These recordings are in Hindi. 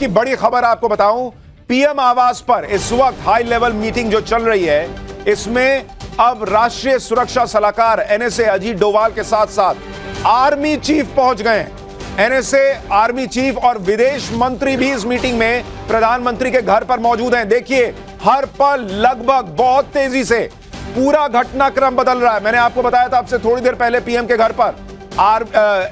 की बड़ी खबर आपको बताऊं, पीएम आवास पर इस वक्त हाई लेवल मीटिंग जो चल रही है, इसमें अब राष्ट्रीय सुरक्षा सलाहकार एनएसए अजीत डोभाल के साथ साथ आर्मी चीफ पहुंच गए हैं। एनएसए, आर्मी चीफ और विदेश मंत्री भी इस मीटिंग में प्रधानमंत्री के घर पर मौजूद हैं। देखिए, हर पल लगभग बहुत तेजी से पूरा घटनाक्रम बदल रहा है। मैंने आपको बताया था आपसे थोड़ी देर पहले पीएम के घर पर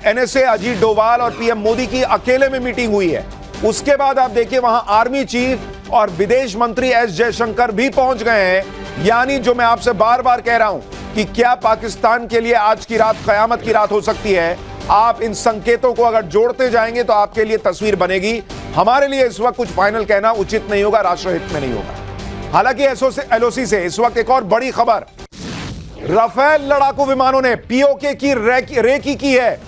एनएसए अजीत डोभाल और पीएम मोदी की अकेले में मीटिंग हुई है। उसके बाद आप देखिए वहां आर्मी चीफ और विदेश मंत्री एस जयशंकर भी पहुंच गए हैं। यानी जो मैं आपसे बार बार कह रहा हूं कि क्या पाकिस्तान के लिए आज की रात कयामत की रात हो सकती है। आप इन संकेतों को अगर जोड़ते जाएंगे तो आपके लिए तस्वीर बनेगी। हमारे लिए इस वक्त कुछ फाइनल कहना उचित नहीं होगा, राष्ट्रहित में नहीं होगा। हालांकि एलओसी से इस वक्त एक और बड़ी खबर, राफेल लड़ाकू विमानों ने पीओके की रेकी की है।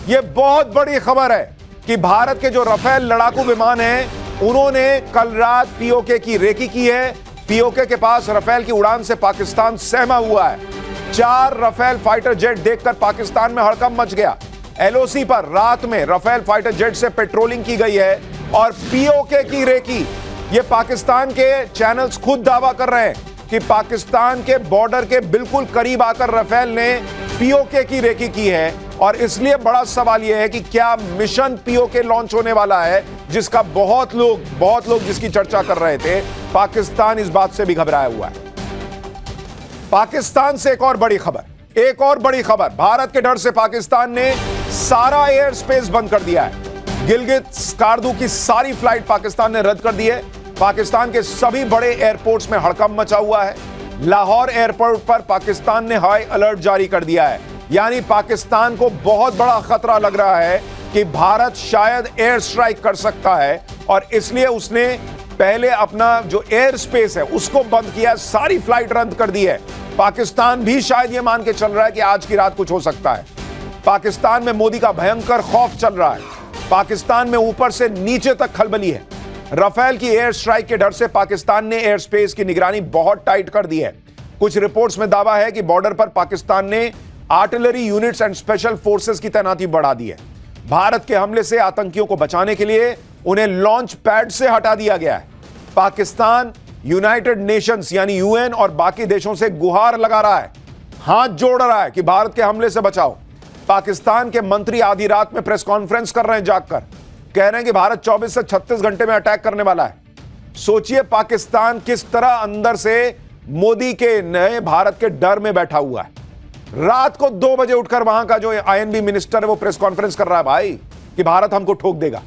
यह बहुत बड़ी खबर है कि भारत के जो राफेल लड़ाकू विमान हैं, उन्होंने कल रात पीओके की रेकी की है। पीओके के पास राफेल की उड़ान से पाकिस्तान सहमा हुआ है। 4 राफेल फाइटर जेट देखकर पाकिस्तान में हड़कंप मच गया। एलओसी पर रात में राफेल फाइटर जेट से पेट्रोलिंग की गई है और पीओके की रेकी, ये पाकिस्तान के चैनल्स खुद दावा कर रहे हैं कि पाकिस्तान के बॉर्डर के बिल्कुल करीब आकर राफेल ने पीओके की रेकी की है। और इसलिए बड़ा सवाल यह है कि क्या मिशन पीओके लॉन्च होने वाला है, जिसका बहुत लोग जिसकी चर्चा कर रहे थे। पाकिस्तान इस बात से भी घबराया हुआ है। पाकिस्तान से एक और बड़ी खबर, भारत के डर से पाकिस्तान ने सारा एयर स्पेस बंद कर दिया है। गिलगित स्कार्दू की सारी फ्लाइट पाकिस्तान ने रद्द कर दी है। पाकिस्तान के सभी बड़े एयरपोर्ट्स में हड़कंप मचा हुआ है। लाहौर एयरपोर्ट पर पाकिस्तान ने हाई अलर्ट जारी कर दिया है। यानी पाकिस्तान को बहुत बड़ा खतरा लग रहा है कि भारत शायद एयर स्ट्राइक कर सकता है और इसलिए उसने पहले अपना जो एयर स्पेस है उसको बंद किया, सारी फ्लाइट रद्द कर दी है। पाकिस्तान भी शायद यह मान के चल रहा है कि आज की रात कुछ हो सकता है। पाकिस्तान में मोदी का भयंकर खौफ चल रहा है। पाकिस्तान में ऊपर से नीचे तक खलबली है। राफेल की एयर स्ट्राइक के डर से पाकिस्तान ने एयर स्पेस की निगरानी बहुत टाइट कर दी है। कुछ रिपोर्ट्स में दावा है कि बॉर्डर पर पाकिस्तान ने artillery units and special forces की तैनाती बढ़ा दी है। भारत के हमले से आतंकियों को बचाने के लिए उन्हें लॉन्च पैड से हटा दिया गया है। पाकिस्तान यूनाइटेड नेशंस यानी यूएन और बाकी देशों से गुहार लगा रहा है, हाथ जोड़ रहा है कि भारत के हमले से बचाओ। पाकिस्तान के मंत्री आधी रात में प्रेस कॉन्फ्रेंस कर रहे हैं, जागकर कह रहे हैं कि भारत 24 से 36 घंटे में अटैक करने वाला है। सोचिए पाकिस्तान किस तरह अंदर से मोदी के नए भारत के डर में बैठा हुआ है। रात को 2 बजे उठकर वहां का जो आईएनबी मिनिस्टर है वो प्रेस कॉन्फ्रेंस कर रहा है भाई कि भारत हमको ठोक देगा।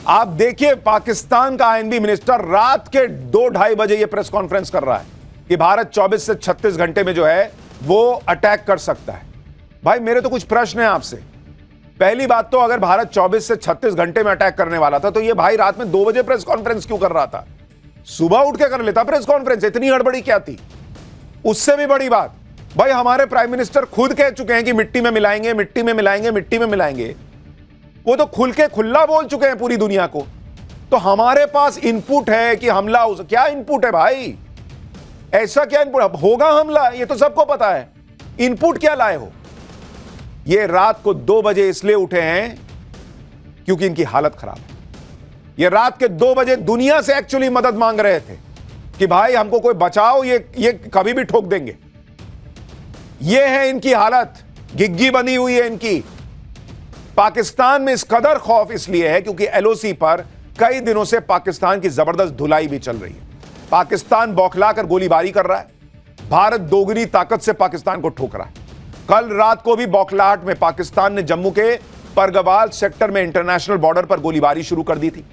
आप देखिए पाकिस्तान का आईएनबी मिनिस्टर रात के 2-2:30 बजे ये प्रेस कॉन्फ्रेंस कर रहा है कि भारत 24 से 36 घंटे में जो है वो अटैक कर सकता है। भाई मेरे तो कुछ प्रश्न है आपसे। पहली बात तो अगर भारत 24 से 36 घंटे में अटैक करने वाला था तो ये भाई रात में 2 बजे प्रेस कॉन्फ्रेंस क्यों कर रहा था? सुबह उठ के कर लेता प्रेस कॉन्फ्रेंस, इतनी हड़बड़ी क्या थी? उससे भी बड़ी बात, भाई हमारे प्राइम मिनिस्टर खुद कह चुके हैं कि मिट्टी में मिलाएंगे, मिट्टी में मिलाएंगे, मिट्टी में मिलाएंगे। वो तो खुल के खुला बोल चुके हैं पूरी दुनिया को। तो हमारे पास इनपुट है कि हमला हो। क्या इनपुट है भाई? ऐसा क्या इनपुट होगा? हमला, ये तो सबको पता है। इनपुट क्या लाए हो? ये रात को 2 बजे इसलिए उठे हैं क्योंकि इनकी हालत खराब है। ये रात के 2 बजे दुनिया से एक्चुअली मदद मांग रहे थे कि भाई हमको कोई बचाओ, ये कभी भी ठोक देंगे। ये है इनकी हालत, घिग्गी बनी हुई है इनकी। पाकिस्तान में इस कदर खौफ इसलिए है क्योंकि एलओसी पर कई दिनों से पाकिस्तान की जबरदस्त धुलाई भी चल रही है। पाकिस्तान बौखलाकर गोलीबारी कर रहा है। भारत दोगुनी ताकत से पाकिस्तान को ठोक रहा है। कल रात को भी बौखलाहट में पाकिस्तान ने जम्मू के परगवाल सेक्टर में इंटरनेशनल बॉर्डर पर गोलीबारी शुरू कर दी थी।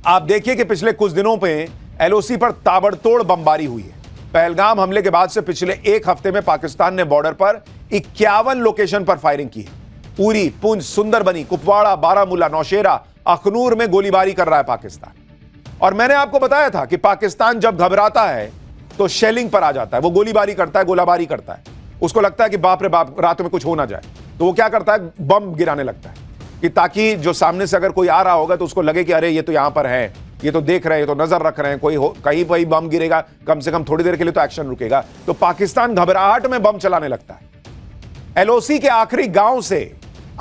आप देखिए कि पिछले कुछ दिनों में एलओसी पर ताबड़तोड़ बमबारी हुई है। पहलगाम हमले के बाद से पिछले 1 हफ्ते में पाकिस्तान ने बॉर्डर पर 51 लोकेशन पर फायरिंग की है। उरी, पुंछ, सुंदरबनी, कुपवाड़ा, बारामूला, नौशेरा, अखनूर में गोलीबारी कर रहा है पाकिस्तान। और मैंने आपको बताया था कि पाकिस्तान जब घबराता है तो शेलिंग पर आ जाता है, वो गोलीबारी करता है, गोलाबारी करता है। उसको लगता है कि बाप रे बाप रात में कुछ हो ना जाए, तो वो क्या करता है, बम गिराने लगता है कि ताकि जो सामने से अगर कोई आ रहा होगा तो उसको लगे कि अरे ये तो यहां पर है, ये तो देख रहे हैं, तो नजर रख रहे हैं, कहीं कहीं बम गिरेगा, कम से कम थोड़ी देर के लिए तो एक्शन रुकेगा। तो पाकिस्तान घबराहट में बम चलाने लगता है। एलओसी के आखिरी गांव से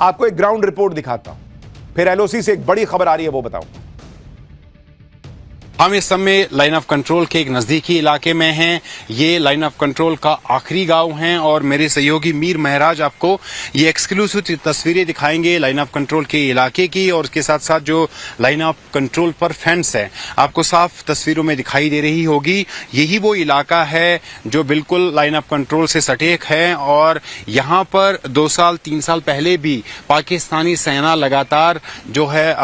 आपको एक ग्राउंड रिपोर्ट दिखाता हूं, फिर एलओसी से एक बड़ी खबर आ रही है वो बताऊं। हम इस समय लाइन ऑफ कंट्रोल के एक नज़दीकी इलाके में हैं। ये लाइन ऑफ कंट्रोल का आखिरी गांव है और मेरे सहयोगी मीर महराज आपको ये एक्सक्लूसिव तस्वीरें दिखाएंगे लाइन ऑफ कंट्रोल के इलाके की, और उसके साथ साथ जो लाइन ऑफ कंट्रोल पर फेंस है आपको साफ तस्वीरों में दिखाई दे रही होगी। यही वो इलाका है जो बिल्कुल लाइन ऑफ कंट्रोल से सटीक है, और यहाँ पर 2 साल 3 साल पहले भी पाकिस्तानी सेना लगातार जो है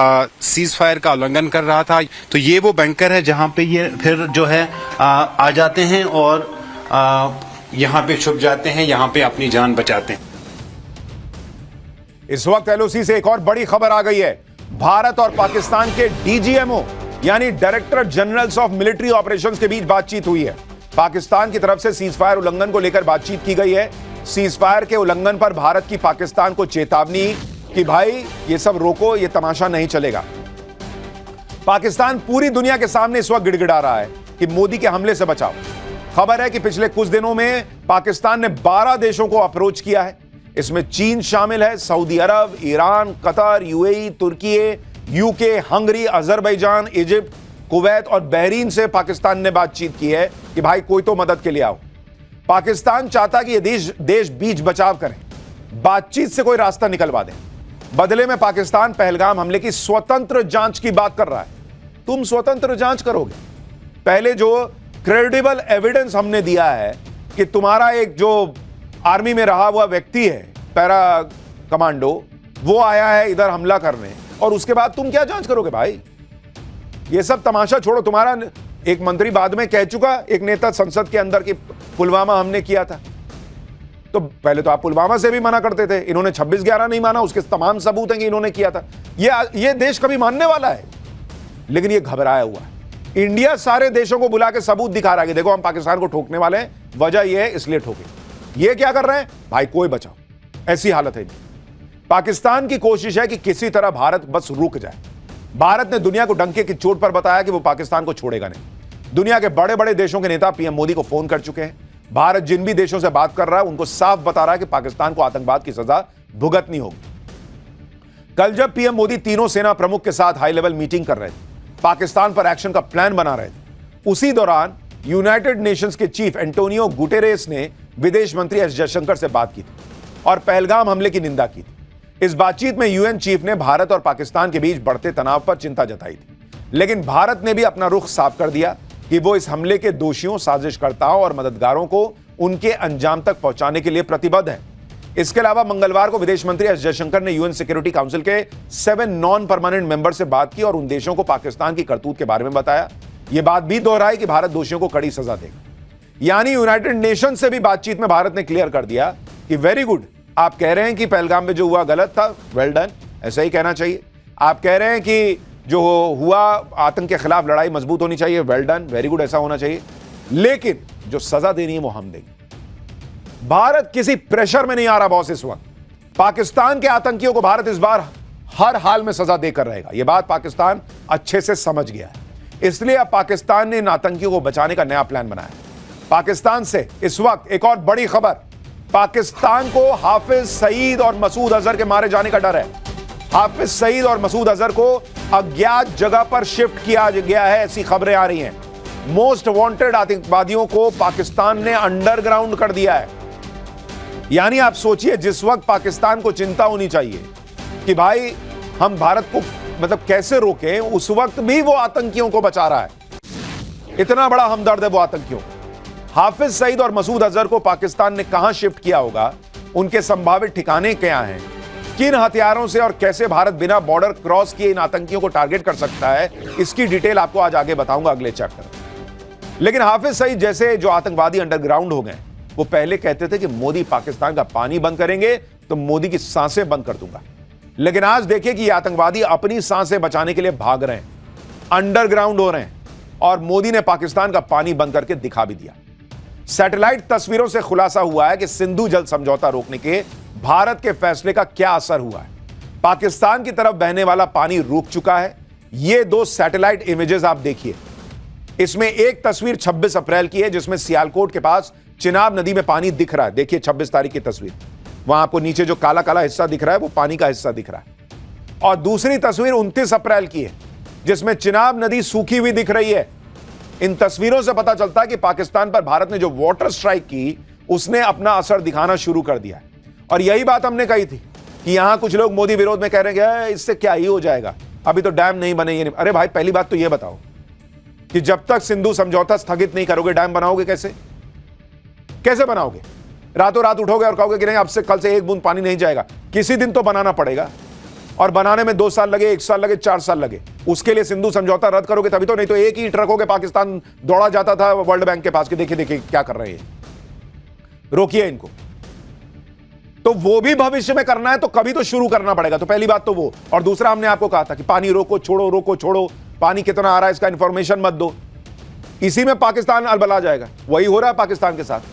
सीज फायर का उल्लंघन कर रहा था। तो ये वो बैंकर है जहां पे ये फिर जो है आ जाते हैं और यहां पे छुप जाते हैं, यहां पे अपनी जान बचाते हैं। इस वक्त एलओसी से एक और बड़ी खबर आ गई है। भारत और पाकिस्तान के डीजीएमओ यानी director generals of military operations के बीच बातचीत हुई है। पाकिस्तान की तरफ से सीज फायर उल्लंघन को लेकर बातचीत की गई है। सीज फायर के उल्लंघन पर भारत की पाकिस्तान को चेतावनी कि भाई ये सब रोको, ये तमाशा नहीं चलेगा। पाकिस्तान पूरी दुनिया के सामने इस वक्त गिड़गिड़ा रहा है कि मोदी के हमले से बचाओ। खबर है कि पिछले कुछ दिनों में पाकिस्तान ने 12 देशों को अप्रोच किया है। इसमें चीन शामिल है, सऊदी अरब, ईरान, कतर, यूएई, तुर्की, UK, Hungary, Azerbaijan, Egypt, Kuwait और बहरीन से पाकिस्तान ने बातचीत की है कि भाई कोई तो मदद के लिए आओ। पाकिस्तान चाहता कि ये देश बीच बचाव करें, बातचीत से कोई रास्ता निकलवा दें। बदले में पाकिस्तान पहलगाम हमले की स्वतंत्र जांच की बात कर रहा है। तुम स्वतंत्र जांच करोगे? पहले जो क्रेडिबल एविडेंस हमने दिया है कि तुम्हारा एक जो आर्मी में रहा हुआ व्यक्ति है, पैरा कमांडो, वो आया है इधर हमला करने, और उसके बाद तुम क्या जांच करोगे भाई? ये सब तमाशा छोड़ो। तुम्हारा एक मंत्री बाद में कह चुका, एक नेता संसद के अंदर, कि पुलवामा हमने किया था। तो पहले तो आप पुलवामा से भी मना करते थे, इन्होंने 26/11 नहीं माना, उसके तमाम सबूत हैं कि इन्होंने किया था। ये देश कभी मानने वाला है? लेकिन ये घबराया हुआ है। इंडिया सारे देशों को बुला के सबूत दिखा रहा है कि देखो हम पाकिस्तान को ठोकने वाले हैं, वजह यह है इसलिए ठोके। ये क्या कर रहे हैं भाई? कोई बचाओ, ऐसी हालत है। पाकिस्तान की कोशिश है कि किसी तरह भारत बस रुक जाए। भारत ने दुनिया को डंके की चोट पर बताया कि वो पाकिस्तान को छोड़ेगा नहीं। दुनिया के बड़े बड़े देशों के नेता पीएम मोदी को फोन कर चुके हैं। भारत जिन भी देशों से बात कर रहा है उनको साफ बता रहा है कि पाकिस्तान को आतंकवाद की सजा भुगतनी होगी। कल जब पीएम मोदी तीनों सेना प्रमुख के साथ हाई लेवल मीटिंग कर रहे थे, पाकिस्तान पर एक्शन का प्लान बना रहे थे, उसी दौरान यूनाइटेड नेशंस के चीफ एंटोनियो गुटेरेस ने विदेश मंत्री एस जयशंकर से बात की थी और पहलगाम हमले की निंदा की थी। इस बातचीत में यूएन चीफ ने भारत और पाकिस्तान के बीच बढ़ते तनाव पर चिंता जताई थी। लेकिन भारत ने भी अपना रुख साफ कर दिया कि वो इस हमले के दोषियों, साजिशकर्ताओं और मददगारों को उनके अंजाम तक पहुंचाने के लिए प्रतिबद्ध है। इसके अलावा मंगलवार को विदेश मंत्री एस जयशंकर ने यूएन सिक्योरिटी काउंसिल के 7 नॉन परमानेंट मेंबर से बात की और उन देशों को पाकिस्तान की करतूत के बारे में बताया। यह बात भी दोहराई कि भारत दोषियों को कड़ी सजा देगा। यानी यूनाइटेड नेशन से भी बातचीत में भारत ने क्लियर कर दिया कि वेरी गुड, आप कह रहे हैं कि पहलगाम में जो हुआ गलत था, वेल डन, ऐसा ही कहना चाहिए। आप कह रहे हैं कि जो हुआ आतंक के खिलाफ लड़ाई मजबूत होनी चाहिए, वेल डन, वेरी गुड, ऐसा होना चाहिए। लेकिन जो सजा देनी है वो हम देंगे। भारत किसी प्रेशर में नहीं आ रहा बॉस। इस वक्त पाकिस्तान के आतंकियों को भारत इस बार हर हाल में सजा देकर रहेगा। यह बात पाकिस्तान अच्छे से समझ गया है। इसलिए अब पाकिस्तान ने इन आतंकियों को बचाने का नया प्लान बनाया। पाकिस्तान से इस वक्त एक और बड़ी खबर, पाकिस्तान को हाफिज सईद और मसूद अजहर के मारे जाने का डर है। हाफिज सईद और मसूद अजहर को अज्ञात जगह पर शिफ्ट किया गया है, ऐसी खबरें आ रही हैं। मोस्ट वांटेड आतंकवादियों को पाकिस्तान ने अंडरग्राउंड कर दिया है। यानी आप सोचिए, जिस वक्त पाकिस्तान को चिंता होनी चाहिए कि भाई हम भारत को मतलब कैसे रोकें, उस वक्त भी वो आतंकियों को बचा रहा है। इतना बड़ा हमदर्द है वो आतंकियों। हाफिज सईद और मसूद अजहर को पाकिस्तान ने कहां शिफ्ट किया होगा, उनके संभावित ठिकाने क्या हैं, किन हथियारों से और कैसे भारत बिना बॉर्डर क्रॉस किए इन आतंकियों को टारगेट कर सकता है, इसकी डिटेल आपको आज आगे बताऊंगा अगले चैप्टर। लेकिन हाफिज सईद जैसे जो आतंकवादी अंडरग्राउंड हो गए, वो पहले कहते थे कि मोदी पाकिस्तान का पानी बंद करेंगे तो मोदी की सांसें बंद कर दूंगा। लेकिन आज देखिए कि ये आतंकवादी अपनी सांसें बचाने के लिए भाग रहे हैं, अंडरग्राउंड हो रहे हैं, और मोदी ने पाकिस्तान का पानी बंद करके दिखा भी दिया। सैटेलाइट तस्वीरों से खुलासा हुआ है कि सिंधु जल समझौता रोकने के भारत के फैसले का क्या असर हुआ है। पाकिस्तान की तरफ बहने वाला पानी रुक चुका है। ये 2 सैटेलाइट इमेजेस आप देखिए। इसमें एक तस्वीर 26 अप्रैल की है जिसमें सियालकोट के पास चिनाब नदी में पानी दिख रहा है। देखिए 26 तारीख की तस्वीर, वहां आपको नीचे जो काला काला हिस्सा दिख रहा है वो पानी का हिस्सा दिख रहा है। और दूसरी तस्वीर 29 अप्रैल की है जिसमें चिनाब नदी सूखी हुई दिख रही है। इन तस्वीरों से पता चलता है कि पाकिस्तान पर भारत ने जो वाटर स्ट्राइक की उसने अपना असर दिखाना शुरू कर दिया है। और यही बात हमने कही थी कि यहां कुछ लोग मोदी विरोध में कह रहे हैं इससे क्या ही हो जाएगा, अभी तो डैम नहीं बने। ये नहीं। अरे भाई, पहली बात तो यह बताओ कि जब तक सिंधु समझौता स्थगित नहीं करोगे डैम बनाओगे कैसे? कैसे बनाओगे? रातों रात उठोगे और कहोगे कि नहीं अब से कल से एक बूंद पानी नहीं जाएगा? किसी दिन तो बनाना पड़ेगा, और बनाने में 2 साल लगे, 1 साल लगे, 4 साल लगे। उसके लिए सिंधु समझौता रद्द करोगे तभी तो, नहीं तो एक ही ट्रकों के पाकिस्तान दौड़ा जाता था वर्ल्ड बैंक के पास कि देखिए देखिए क्या कर रहे हैं, रोकिए इनको। तो वो भी भविष्य में करना है तो कभी तो शुरू करना पड़ेगा। तो पहली बात तो वो, और दूसरा हमने आपको कहा था कि पानी रोको छोड़ो, रोको छोड़ो, पानी कितना आ रहा है इसका इंफॉर्मेशन मत दो। इसी में पाकिस्तान अलबला जाएगा। वही हो रहा है पाकिस्तान के साथ।